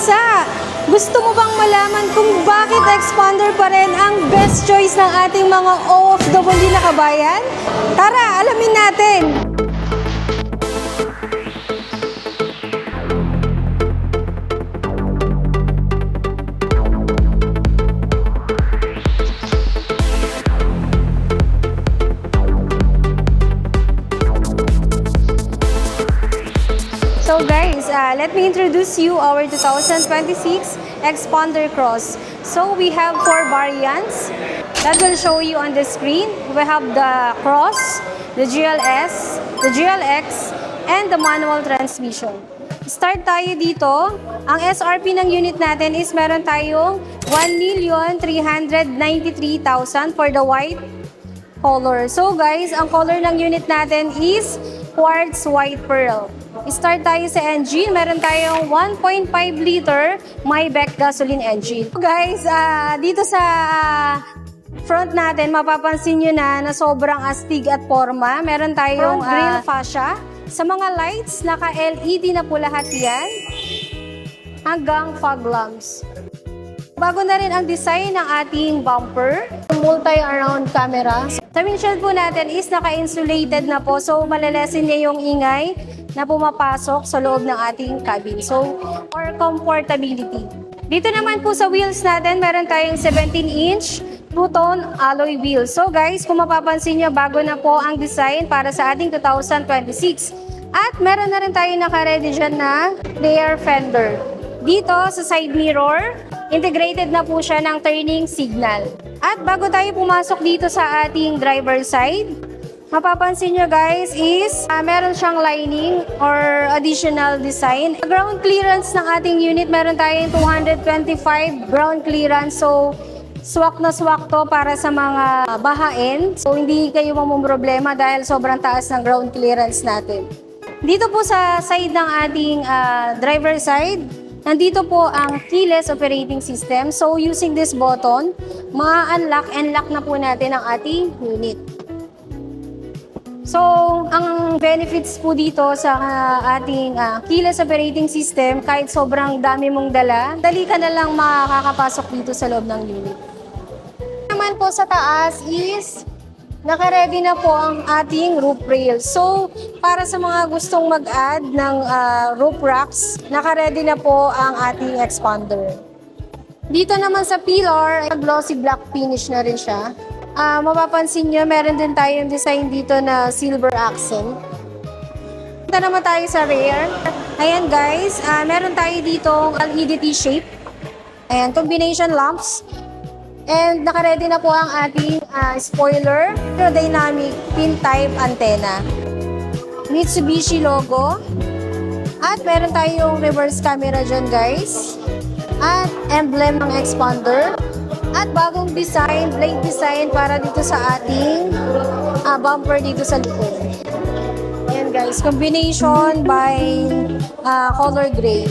bansa. Gusto mo bang malaman kung bakit expander pa rin ang best choice ng ating mga OFW na kabayan? Tara, alamin natin! So guys, let me introduce you our 2026 Expander Cross. So we have 4 variants that will show you on the screen. We have the Cross, the GLS, the GLX, and the manual transmission. Start tayo dito. Ang SRP ng unit natin is meron tayong 1,393,000 for the white color. So guys, ang color ng unit natin is quartz white pearl. Start tayo sa engine. Meron tayong 1.5 liter Maybach gasoline engine. So guys, dito sa front natin, mapapansin nyo na sobrang astig at forma. Meron tayong grill fascia. Sa mga lights, naka-LED na po lahat yan. Hanggang fog lamps. Bago na rin ang design ng ating bumper. Multi-around camera. Sa windshield po natin is naka-insulated na po. So, malalesin niya yung ingay na pumapasok sa loob ng ating cabin. So, for comfortability. Dito naman po sa wheels natin, meron tayong 17-inch two-tone alloy wheels. So guys, kung mapapansin nyo, bago na po ang design para sa ating 2026. At meron na rin tayo naka-ready dyan na rear fender. Dito sa side mirror, integrated na po siya ng turning signal. At bago tayo pumasok dito sa ating driver side, mapapansin nyo guys is meron siyang lining or additional design. Ground clearance ng ating unit, meron tayong 225 ground clearance. So, swak na swak to para sa mga bahain. So, hindi kayo mamumroblema dahil sobrang taas ng ground clearance natin. Dito po sa side ng ating driver side, nandito po ang keyless operating system. So, using this button, ma-unlock and lock na po natin ang ating unit. So, ang benefits po dito sa ating keyless operating system, kahit sobrang dami mong dala, dali ka na lang makakapasok dito sa loob ng unit. Naman po sa taas is naka-ready na po ang ating roof rail. So, para sa mga gustong mag-add ng roof racks, naka-ready na po ang ating expander. Dito naman sa pillar, glossy black finish na rin siya. Mapapansin nyo, meron din tayong design dito na silver accent. Punta naman tayo sa rear. Ayan guys, meron tayo dito LED shape. Ayan, combination lamps. And naka-ready na po ang ating spoiler, aerodynamic pin type antenna. Mitsubishi logo. At meron tayong reverse camera dyan guys. At emblem ng expander. At bagong design, blade design para dito sa ating bumper dito sa likod. Ayan guys, combination by color gray.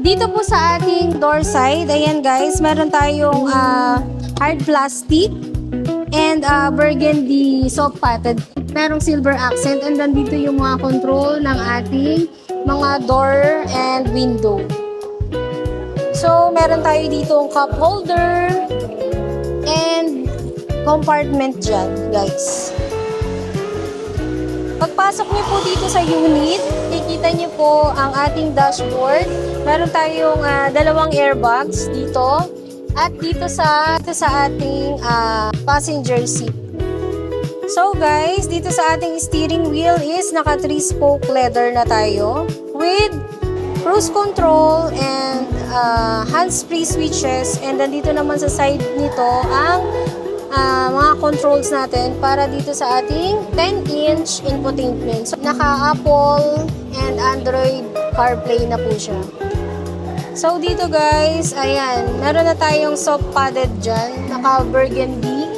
Dito po sa ating door side, ayan guys, meron tayong hard plastic and burgundy soft padded. Merong silver accent and then dito yung mga control ng ating mga door and window. So, meron tayo dito ang cup holder and compartment dyan, guys. Pagpasok niyo po dito sa unit, kikita niyo po ang ating dashboard. Meron tayong dalawang airbags dito at dito sa ating passenger seat. So guys, dito sa ating steering wheel is naka 3-spoke leather na tayo with cruise control and hands-free switches, and then dito naman sa side nito ang mga controls natin para dito sa ating 10-inch infotainment. So, naka-Apple and Android CarPlay na po siya. So dito guys, ayan, meron na tayong soft padded dyan, naka-burgundy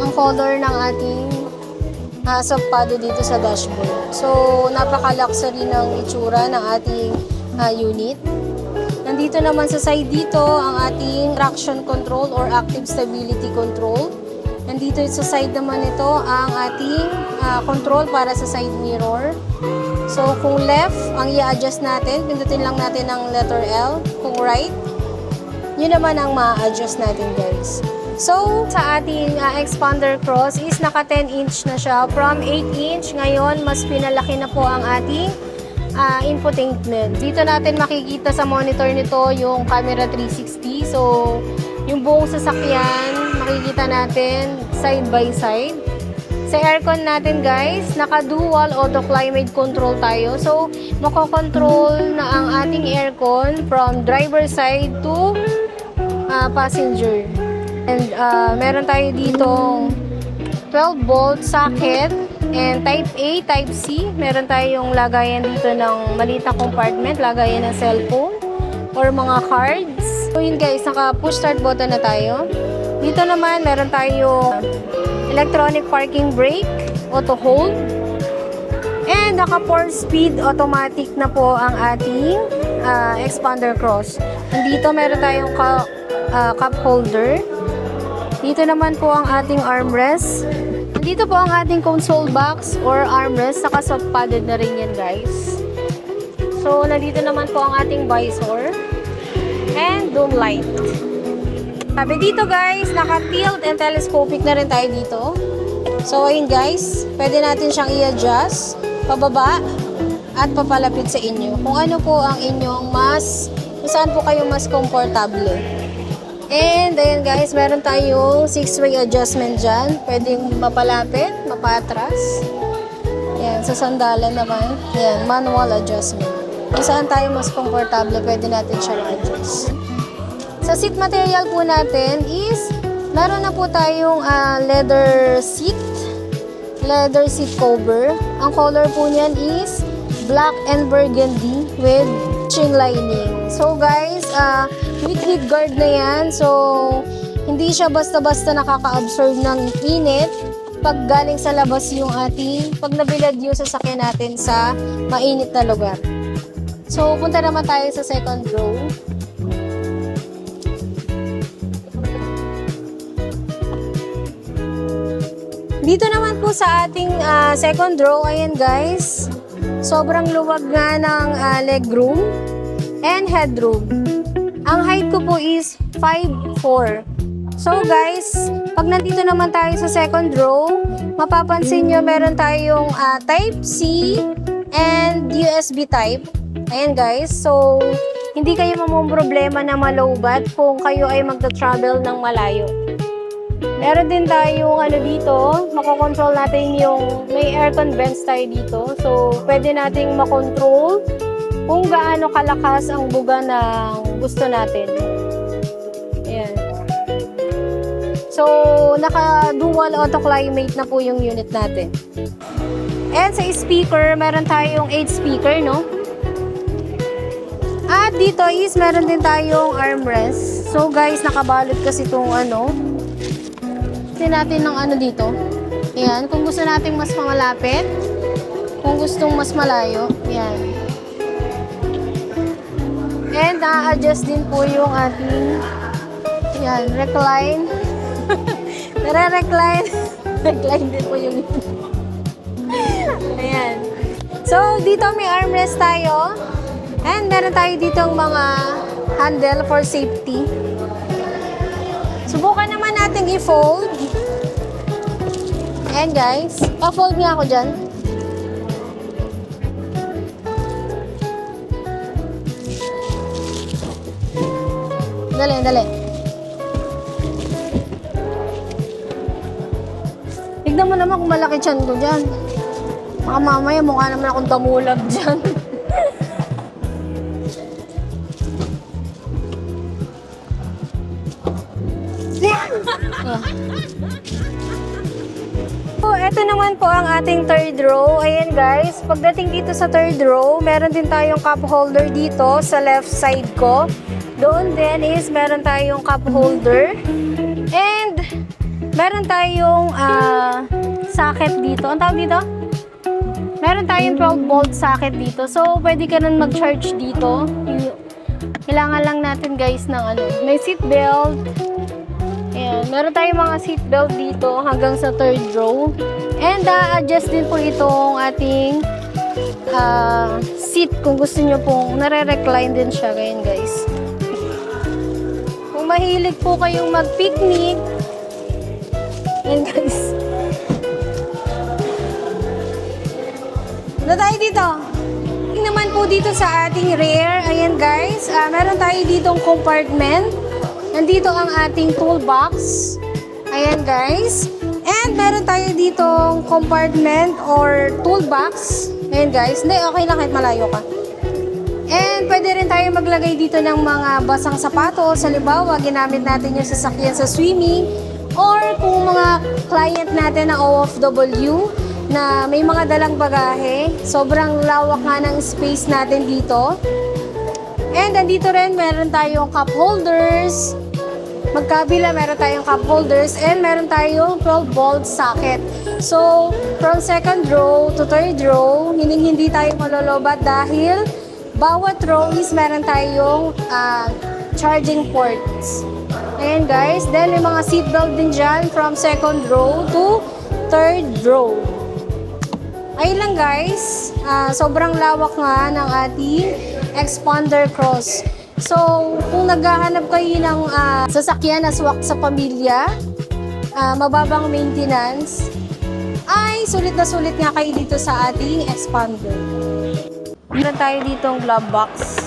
ang color ng ating soft padded dito sa dashboard. So, napaka-luxury ng itsura ng ating unit. Nandito naman sa side dito ang ating traction control or active stability control. Nandito sa side naman ito ang ating control para sa side mirror. So, kung left, ang i-adjust natin, pindutin lang natin ang letter L. Kung right, yun naman ang ma-adjust natin, guys. So, sa ating expander cross is naka 10-inch na siya. From 8-inch, ngayon, mas pinalaki na po ang ating infotainment. Dito natin makikita sa monitor nito yung camera 360. So, yung buong sasakyan, makikita natin side by side. Sa aircon natin, guys, naka-dual auto climate control tayo. So, makokontrol na ang ating aircon from driver side to passenger. And meron tayo ditong 12-volt socket and type A, type C. Meron tayong lagayan dito ng maliit na compartment, lagayan ng cellphone or mga cards. So, yun guys, naka-push start button na tayo. Dito naman, meron tayong electronic parking brake, auto hold, and naka 4-speed automatic na po ang ating expander cross. Dito meron tayong cup holder. Dito naman po ang ating armrest. Dito po ang ating console box or armrest. Saka soft padded na rin yan, guys. So, nandito naman po ang ating visor and dome light. Sabi dito, guys, naka-tilt and telescopic na rin tayo dito. So, ayun guys, pwede natin siyang i-adjust, pababa, at papalapit sa inyo. Kung ano po ang inyong kung saan po kayo mas komportable. And, ayun guys, meron tayong 6-way adjustment dyan. Pwedeng mapalapit, mapatras. Ayan, sa sandalan naman. Ayan, manual adjustment. Kung saan tayo mas komportable, pwede natin siyang adjust. Sa seat material po natin is, meron na po tayong leather seat cover. Ang color po niyan is black and burgundy with string lining. So guys, with heat guard na yan. So, hindi siya basta-basta nakaka-absorb ng init pag galing sa labas yung pag nabilad yung sasakyan natin sa mainit na lugar. So, punta naman tayo sa second row. Dito naman po sa ating second row, ayan guys, sobrang luwag nga ng legroom and headroom. Ang height ko po is 5'4". So guys, pag nandito naman tayo sa second row, mapapansin nyo meron tayong type C and USB type. Ayan guys, so hindi kayo mamumroblema na malowbat kung kayo ay magta-travel ng malayo. Meron din tayong dito, makokontrol natin may aircon vents tayo dito. So, pwede nating makontrol kung gaano kalakas ang buga ng gusto natin. Ayan. So, naka-dual auto climate na po yung unit natin. And sa speaker, meron tayong 8 speaker, no? At dito is meron din tayong armrest. So, guys, nakabalot kasi itong natin ng dito. Ayan, kung gusto nating mas malapit, kung gustong mas malayo, ayan. And adjust din po yung ating recline. Nare-recline. Recline din po yung ayan. So, dito may armrest tayo. And meron tayo ditong mga handle for safety. Subukan naman natin i-fold. Ayan guys, pa-fold nga ako dyan. Dali, dali. Tignan mo naman kung malaki tiyan ko dyan. Baka mamaya mukha naman akong damulag dyan. So, eto naman po ang ating third row. Ayan guys, pagdating dito sa third row, meron din tayong cup holder dito sa left side ko. Doon din is meron tayong cup holder. And meron tayong socket dito. Ang tawag dito? Meron tayong 12-volt socket dito. So, pwede ka nun mag-charge dito. Kailangan lang natin guys ng may seat belt. Ayan, meron tayong mga seatbelt dito hanggang sa third row. And adjust din po itong ating seat kung gusto nyo pong nare-recline din siya. Ganyan guys. Kung mahilig po kayong mag-picnic, yan guys. Ano tayo dito? Tingnan naman po dito sa ating rear. Ayan guys. Meron tayo ditong compartment. Nandito ang ating toolbox. Ayan guys. And meron tayo ditong compartment or toolbox. Ayan guys. Hindi, okay lang kahit malayo ka. And pwede rin tayo maglagay dito ng mga basang sapatos. Halimbawa, ginamit natin yung sasakyan sa swimming. Or kung mga client natin na OFW na may mga dalang bagahe. Sobrang lawak nga ng space natin dito. And andito rin meron tayong cup holders. Magkabila meron tayong cup holders and meron tayong 12-volt socket. So, from second row to third row, hindi tayo malolobat dahil bawat row is meron tayong charging ports. Ayan guys. Then, may mga seatbelt din dyan from second row to third row. Ayun lang guys. Sobrang lawak nga ng ating expander cross. So, kung naghahanap kayo ng sasakyan na swak sa pamilya, mababang maintenance, ay sulit na sulit nga kayo dito sa ating expander. Meron tayo ditong glove box.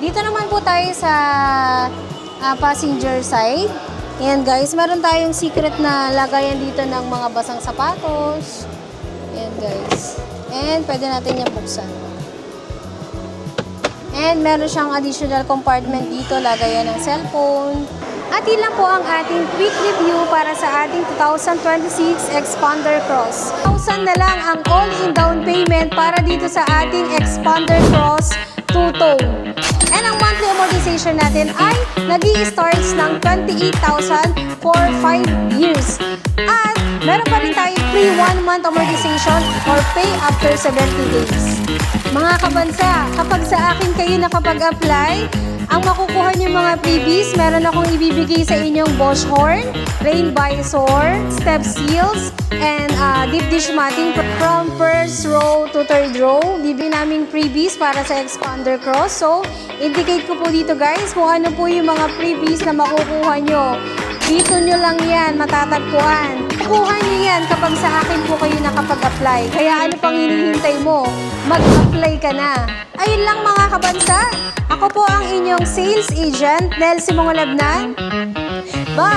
Dito naman po tayo sa passenger side. Ayan guys, meron tayong secret na lagayan dito ng mga basang sapatos. Ayan guys. And pwede natin yung buksan. And meron siyang additional compartment dito, lagayan ng cellphone. At yun lang po ang ating quick review para sa ating 2026 Expander Cross. 1,000 na lang ang all-in down payment para dito sa ating Expander Cross 2-tone. And ang monthly amortization natin ay nag-i-starts ng 28,000 for 5 years. At meron pa rin tayo free 1-month amortization or pay after 70 days. Mga kabansa, kapag sa akin kayo nakapag-apply, ang makukuha niyo mga freebies, meron akong ibibigay sa inyong Bosch horn, rain visor, step seals, and deep dish matting from first row to third row. Bibigyan naming freebies para sa Expander Cross. So, indicate ko po dito guys kung ano po yung mga freebies na makukuha nyo. Dito nyo lang yan, matatagpuan. Kuha nyo yan kapag sa akin po kayo nakapag-apply. Kaya ano pang hinihintay mo? Mag-apply ka na. Ayun lang mga kabansa. Ako po ang inyong sales agent, Nelsie Mongolabnan. Bye!